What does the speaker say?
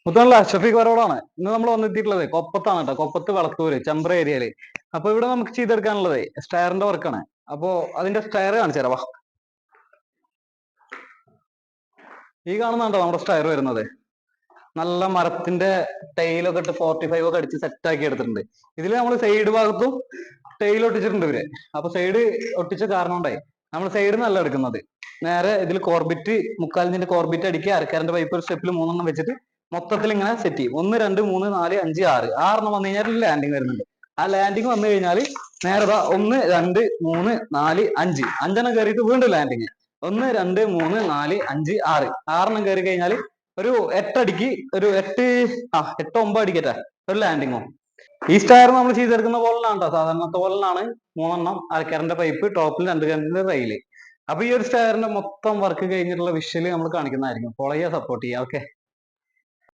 മുത്തല്ല ഷഫീഖ് വരോടാണ്. ഇന്ന് നമ്മൾ വന്നെത്തിയിട്ടുള്ളത് കൊപ്പത്താണ് കേട്ടോ. കൊപ്പത്ത് വളത്തൂര് ചെമ്പ്ര ഏരിയയില്. അപ്പൊ ഇവിടെ നമുക്ക് ചെയ്തെടുക്കാനുള്ളത് സ്റ്റയറിന്റെ വർക്കാണ്. അപ്പോ അതിന്റെ സ്റ്റയർ കാണിച്ചു തരാം. ഈ കാണുന്നുണ്ടോ നമ്മുടെ സ്റ്റയർ വരുന്നത്? നല്ല മരത്തിന്റെ ടൈലൊക്കെ ഇട്ട് 45 ഒക്കെ അടിച്ച് സെറ്റ് ആക്കി എടുത്തിട്ടുണ്ട്. ഇതിൽ നമ്മൾ സൈഡ് ഭാഗത്തും ടൈൽ ഒട്ടിച്ചിട്ടുണ്ട് ഇവര്. അപ്പൊ സൈഡ് ഒട്ടിച്ച കാരണം കൊണ്ടായി നമ്മൾ സൈഡ് നല്ല എടുക്കുന്നത്. നേരെ ഇതിൽ കോർബിറ്റ് 3/4 ഇഞ്ചിന്റെ കോർബിറ്റ് അടിക്കുക. അരക്കാരന്റെ പൈപ്പ് ഒരു സ്റ്റെപ്പിൽ 3 വെച്ചിട്ട് മൊത്തത്തിൽ ഇങ്ങനെ സെറ്റ് ചെയ്യും. 1 2 3 4 5 6 6 വന്നു കഴിഞ്ഞാൽ ലാൻഡിങ് വരുന്നുണ്ട്. ആ ലാൻഡിങ് വന്നു കഴിഞ്ഞാൽ നേരെ 1 2 3 4 5 5 കയറിയിട്ട് വീണ്ടും ലാൻഡിങ് 1 2 3 4 5 6 6 കയറി കഴിഞ്ഞാൽ ഒരു 8 അടിക്ക് ഒരു 8 9 അടിക്കട്ടെ ഒരു ലാൻഡിങ്ങോ. ഈ സ്റ്റയർ നമ്മൾ ചെയ്തെടുക്കുന്ന പോലെയാണ് കേട്ടോ. സാധാരണത്തെ പോലെയാണ്. 3 അരക്കാരന്റെ പൈപ്പ് ടോപ്പിൽ 2 കരണ്ടിന്റെ റെയില്. അപ്പൊ ഈ ഒരു സ്റ്റയറിന്റെ മൊത്തം വർക്ക് കഴിഞ്ഞിട്ടുള്ള വിഷ്വല് നമ്മൾ കാണിക്കുന്നതായിരിക്കും. ഫോളോ ചെയ്യുക, സപ്പോർട്ട് ചെയ്യുക. ഓക്കെ.